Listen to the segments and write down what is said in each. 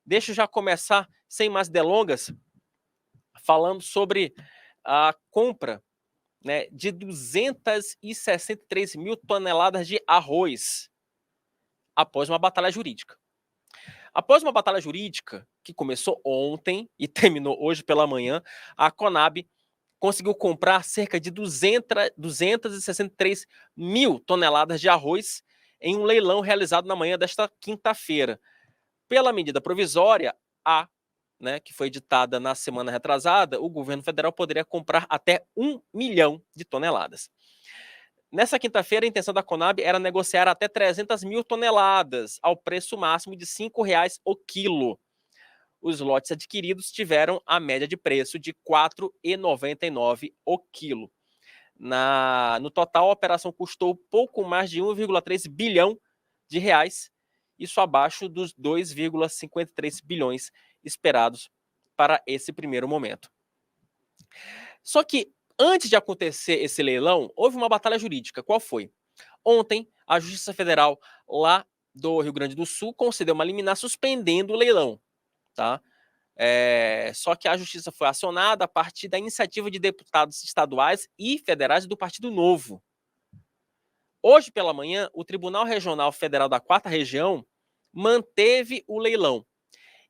Deixa eu já começar, sem mais delongas, falando sobre a compra, né, de 263 mil toneladas de arroz após uma batalha jurídica. Após uma batalha jurídica que começou ontem e terminou hoje pela manhã, a Conab conseguiu comprar cerca de 263 mil toneladas de arroz em um leilão realizado na manhã desta quinta-feira. Pela medida provisória, que foi editada na semana retrasada, o governo federal poderia comprar até 1 milhão de toneladas. Nessa quinta-feira, a intenção da Conab era negociar até 300 mil toneladas, ao preço máximo de R$ 5,00 o quilo. Os lotes adquiridos tiveram a média de preço de R$ 4,99 o quilo. No total, a operação custou pouco mais de 1,3 bilhão de reais, isso abaixo dos 2,53 bilhões esperados para esse primeiro momento. Só que, antes de acontecer esse leilão, houve uma batalha jurídica. Qual foi? Ontem, a Justiça Federal lá do Rio Grande do Sul concedeu uma liminar suspendendo o leilão, tá? Só que a Justiça foi acionada a partir da iniciativa de deputados estaduais e federais do Partido Novo. Hoje pela manhã, o Tribunal Regional Federal da 4ª Região manteve o leilão.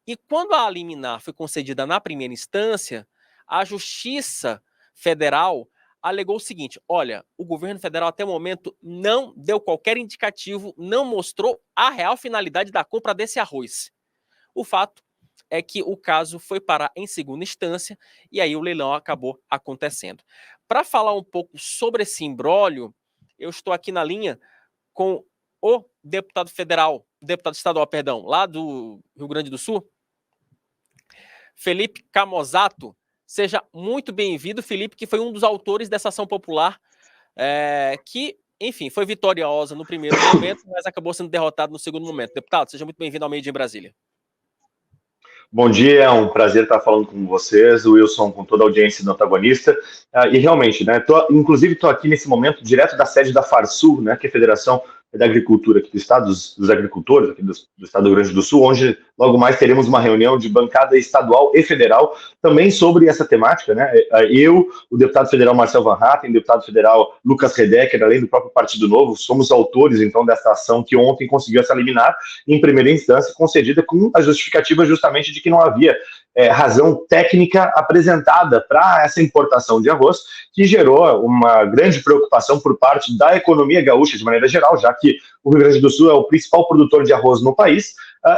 E quando a liminar foi concedida na primeira instância, a Justiça Federal alegou o seguinte: olha, o governo federal até o momento não deu qualquer indicativo, não mostrou a real finalidade da compra desse arroz. O fato é que o caso foi parar em segunda instância e aí o leilão acabou acontecendo. Para falar um pouco sobre esse imbróglio, eu estou aqui na linha com o deputado estadual, lá do Rio Grande do Sul, Felipe Camozzato. Seja muito bem-vindo, Felipe, que foi um dos autores dessa ação popular, que, enfim, foi vitoriosa no primeiro momento, mas acabou sendo derrotado no segundo momento. Deputado, seja muito bem-vindo ao Meio Dia em Brasília. Bom dia, é um prazer estar falando com vocês, o Wilson, com toda a audiência do Antagonista. E realmente, né, inclusive estou aqui nesse momento direto da sede da Farsul, né, que é a Federação da Agricultura aqui do Estado, dos agricultores aqui do Estado do Rio Grande do Sul, onde logo mais teremos uma reunião de bancada estadual e federal também sobre essa temática, né? Eu, o deputado federal Marcel Van Hatten, o deputado federal Lucas Redecker, além do próprio Partido Novo, somos autores, então, dessa ação que ontem conseguiu essa liminar em primeira instância, concedida com a justificativa justamente de que não havia razão técnica apresentada para essa importação de arroz, que gerou uma grande preocupação por parte da economia gaúcha de maneira geral, já que o Rio Grande do Sul é o principal produtor de arroz no país,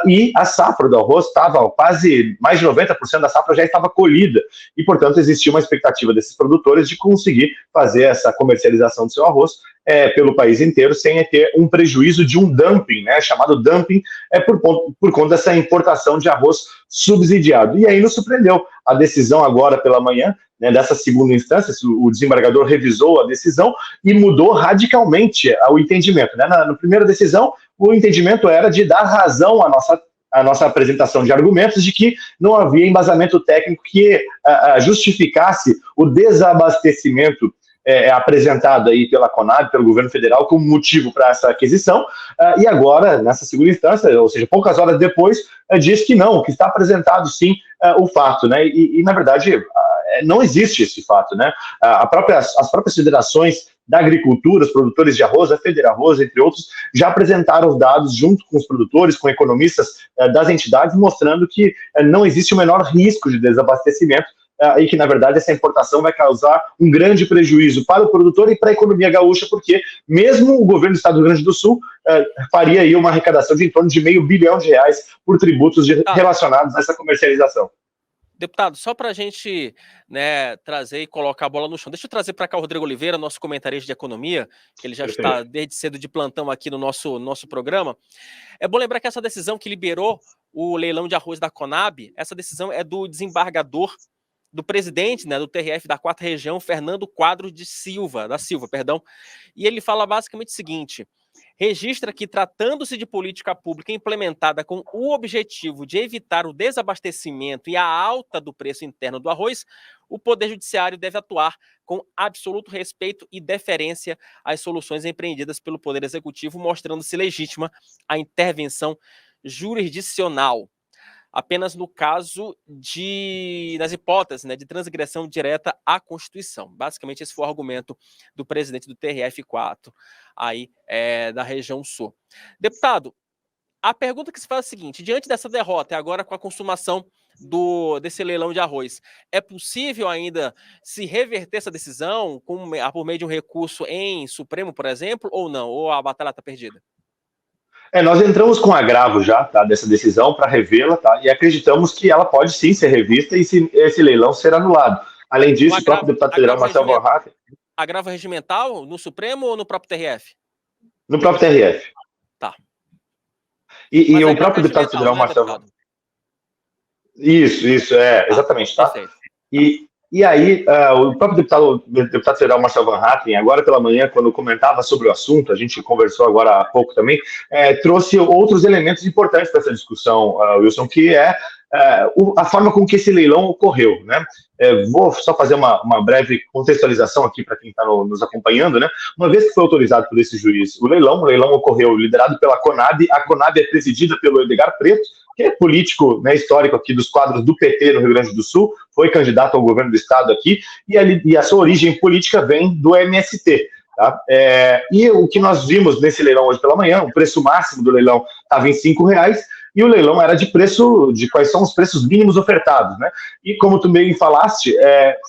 e a safra do arroz estava quase mais de 90% da safra já estava colhida, e portanto existia uma expectativa desses produtores de conseguir fazer essa comercialização do seu arroz pelo país inteiro sem ter um prejuízo de um dumping, né, chamado dumping, por conta dessa importação de arroz subsidiado. E aí nos surpreendeu a decisão agora pela manhã, né, dessa segunda instância, o desembargador revisou a decisão e mudou radicalmente o entendimento. Né? Na primeira decisão, o entendimento era de dar razão à nossa apresentação de argumentos de que não havia embasamento técnico que justificasse o desabastecimento apresentado aí pela Conab, pelo governo federal, como motivo para essa aquisição, e agora, nessa segunda instância, ou seja, poucas horas depois, diz que não, que está apresentado sim o fato, né? E na verdade, não existe esse fato, né? As próprias federações da agricultura, os produtores de arroz, a Federarroz, entre outros, já apresentaram os dados junto com os produtores, com economistas das entidades, mostrando que não existe o menor risco de desabastecimento, e que, na verdade, essa importação vai causar um grande prejuízo para o produtor e para a economia gaúcha, porque mesmo o governo do Estado do Rio Grande do Sul faria aí uma arrecadação de em torno de R$500 milhão por tributos relacionados a essa comercialização. Deputado, só para a gente, né, trazer e colocar a bola no chão, deixa eu trazer para cá o Rodrigo Oliveira, nosso comentarista de economia, que ele já está desde cedo de plantão aqui no nosso programa. É bom lembrar que essa decisão que liberou o leilão de arroz da Conab, essa decisão é do desembargador, do presidente, né, do TRF da 4ª Região, Fernando Quadros da Silva, e ele fala basicamente o seguinte: registra que, tratando-se de política pública implementada com o objetivo de evitar o desabastecimento e a alta do preço interno do arroz, o Poder Judiciário deve atuar com absoluto respeito e deferência às soluções empreendidas pelo Poder Executivo, mostrando-se legítima a intervenção jurisdicional. apenas no caso nas hipóteses, né, de transgressão direta à Constituição. Basicamente, esse foi o argumento do presidente do TRF4, aí, da região sul. Deputado, a pergunta que se faz é a seguinte: diante dessa derrota, e agora com a consumação desse leilão de arroz, é possível ainda se reverter essa decisão por meio de um recurso em Supremo, por exemplo, ou não? Ou a batalha está perdida? Nós entramos com agravo já, tá, dessa decisão para revê-la, tá, e acreditamos que ela pode sim ser revista e esse leilão ser anulado. Além disso, o próprio deputado federal Marcel Van Hatten... Agravo regimental no Supremo ou no próprio TRF? No próprio TRF. Tá. E o próprio deputado federal Marcel Van Hatten... Isso, exatamente, tá? Perfeito. E aí, o próprio deputado federal Marcel Van Hatten, agora pela manhã, quando comentava sobre o assunto, a gente conversou agora há pouco também, trouxe outros elementos importantes para essa discussão, Wilson, que é a forma com que esse leilão ocorreu, né? Vou só fazer uma breve contextualização aqui para quem está nos acompanhando, né? Uma vez que foi autorizado por esse juiz o leilão ocorreu liderado pela Conab. A Conab é presidida pelo Edgar Preto, que é político, né, histórico aqui dos quadros do PT no Rio Grande do Sul, foi candidato ao governo do estado aqui, e a sua origem política vem do MST. Tá? E o que nós vimos nesse leilão hoje pela manhã, o preço máximo do leilão estava em R$5, e o leilão era de quais são os preços mínimos ofertados, né? E como tu bem falaste,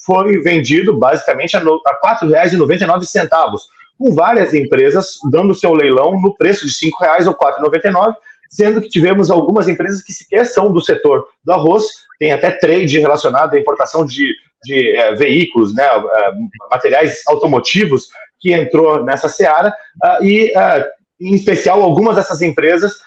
foi vendido basicamente a R$4,99, com várias empresas dando seu leilão no preço de R$5 ou R$4,99, sendo que tivemos algumas empresas que sequer são do setor do arroz, tem até trade relacionado à importação de veículos, né, materiais automotivos, que entrou nessa seara, em especial, algumas dessas empresas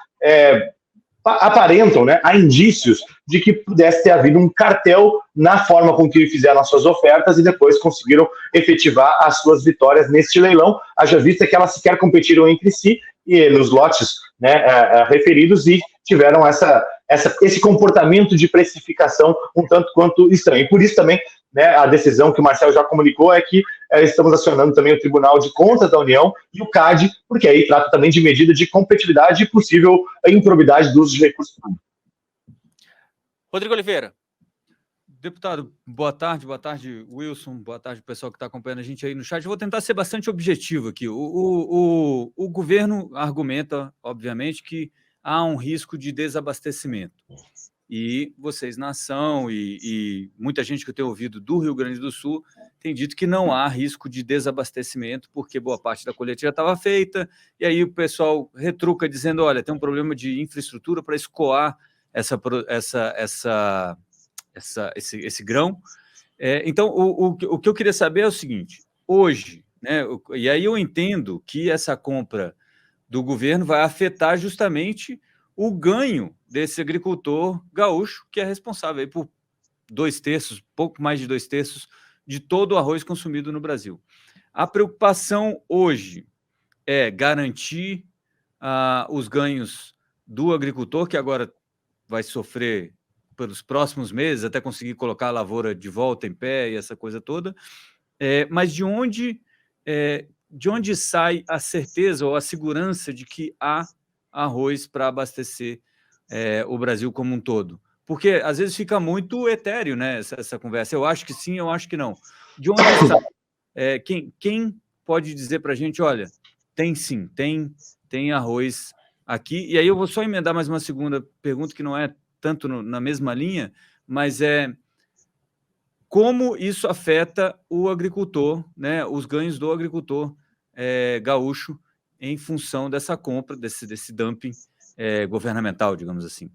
aparentam, né, há indícios de que pudesse ter havido um cartel na forma com que fizeram as suas ofertas e depois conseguiram efetivar as suas vitórias neste leilão, haja vista que elas sequer competiram entre si e nos lotes, né, referidos, e tiveram esse comportamento de precificação um tanto quanto estranho. E por isso também, né, a decisão que o Marcel já comunicou é que estamos acionando também o Tribunal de Contas da União e o CAD, porque aí trata também de medida de competitividade e possível improbidade do uso de recursos públicos. Rodrigo Oliveira. Deputado, boa tarde, Wilson, boa tarde, pessoal que está acompanhando a gente aí no chat. Eu vou tentar ser bastante objetivo aqui. O governo argumenta, obviamente, que há um risco de desabastecimento. E vocês, nação, e muita gente que eu tenho ouvido do Rio Grande do Sul, tem dito que não há risco de desabastecimento, porque boa parte da colheita já estava feita, e aí o pessoal retruca dizendo, olha, tem um problema de infraestrutura para escoar esse grão. Então, o que eu queria saber é o seguinte, hoje, né, e aí eu entendo que essa compra do governo vai afetar justamente o ganho desse agricultor gaúcho, que é responsável aí por 2/3, pouco mais de 2/3 de todo o arroz consumido no Brasil. A preocupação hoje é garantir os ganhos do agricultor, que agora vai sofrer pelos próximos meses, até conseguir colocar a lavoura de volta em pé e essa coisa toda, mas de onde sai a certeza ou a segurança de que há arroz para abastecer o Brasil como um todo? Porque às vezes fica muito etéreo, né, essa conversa. Eu acho que sim, eu acho que não. De onde sai? Quem pode dizer para a gente, olha, tem sim, tem arroz aqui? E aí eu vou só emendar mais uma segunda pergunta, que não é tanto na mesma linha, mas como isso afeta o agricultor, né, os ganhos do agricultor gaúcho em função dessa compra, desse dumping governamental, digamos assim.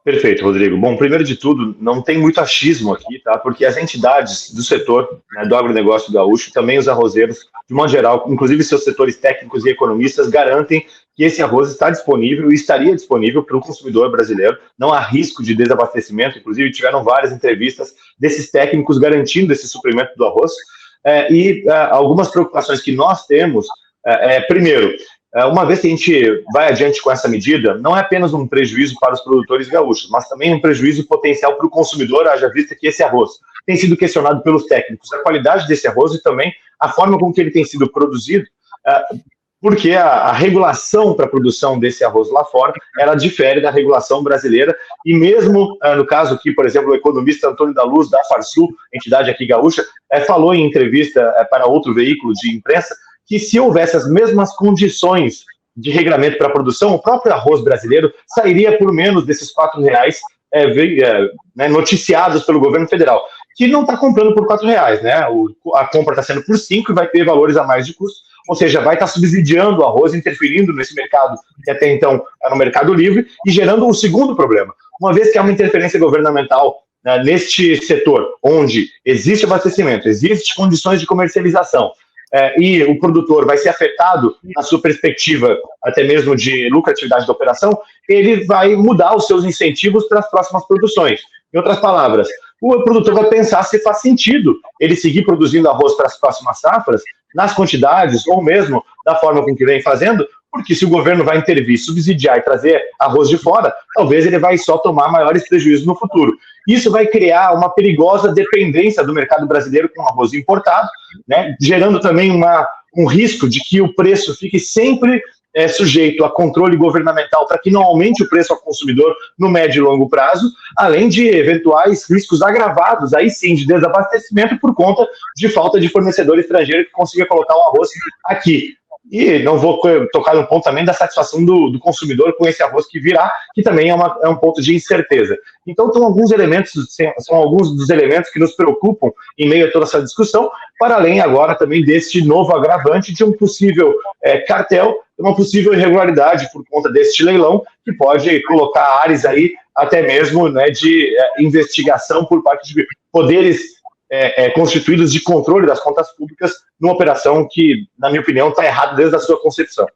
Perfeito, Rodrigo. Bom, primeiro de tudo, não tem muito achismo aqui, tá? Porque as entidades do setor, né, do agronegócio gaúcho, também os arrozeiros, de modo geral, inclusive seus setores técnicos e economistas, garantem que esse arroz está disponível e estaria disponível para o consumidor brasileiro. Não há risco de desabastecimento, inclusive tiveram várias entrevistas desses técnicos garantindo esse suprimento do arroz. Algumas preocupações que nós temos, primeiro, uma vez que a gente vai adiante com essa medida, não é apenas um prejuízo para os produtores gaúchos, mas também um prejuízo potencial para o consumidor, haja vista que esse arroz tem sido questionado pelos técnicos, a qualidade desse arroz e também a forma com que ele tem sido produzido porque a regulação para a produção desse arroz lá fora, ela difere da regulação brasileira, e mesmo no caso aqui, por exemplo, o economista Antônio da Luz, da Farsul, entidade aqui gaúcha, falou em entrevista para outro veículo de imprensa, que se houvesse as mesmas condições de regramento para a produção, o próprio arroz brasileiro sairia por menos desses R$4, noticiados pelo governo federal, que não está comprando por R$4, né? A compra está sendo por 5 e vai ter valores a mais de custo, ou seja, vai estar subsidiando o arroz, interferindo nesse mercado que até então era um mercado livre, e gerando um segundo problema. Uma vez que há uma interferência governamental neste setor, onde existe abastecimento, existe condições de comercialização, e o produtor vai ser afetado na sua perspectiva até mesmo de lucratividade da operação, ele vai mudar os seus incentivos para as próximas produções. Em outras palavras, o produtor vai pensar se faz sentido ele seguir produzindo arroz para as próximas safras, nas quantidades, ou mesmo da forma com que vem fazendo, porque se o governo vai intervir, subsidiar e trazer arroz de fora, talvez ele vai só tomar maiores prejuízos no futuro. Isso vai criar uma perigosa dependência do mercado brasileiro com arroz importado, né, gerando também um risco de que o preço fique sempre sujeito a controle governamental para que não aumente o preço ao consumidor no médio e longo prazo, além de eventuais riscos agravados, aí sim, de desabastecimento por conta de falta de fornecedor estrangeiro que consiga colocar o arroz aqui. E não vou tocar no ponto também da satisfação do consumidor com esse arroz que virá, que também é um ponto de incerteza. Então, são alguns dos elementos que nos preocupam em meio a toda essa discussão, para além agora também deste novo agravante de um possível cartel, uma possível irregularidade por conta deste leilão, que pode colocar áreas aí até mesmo, né, de investigação por parte de poderes constituídos de controle das contas públicas, numa operação que, na minha opinião, está errada desde a sua concepção.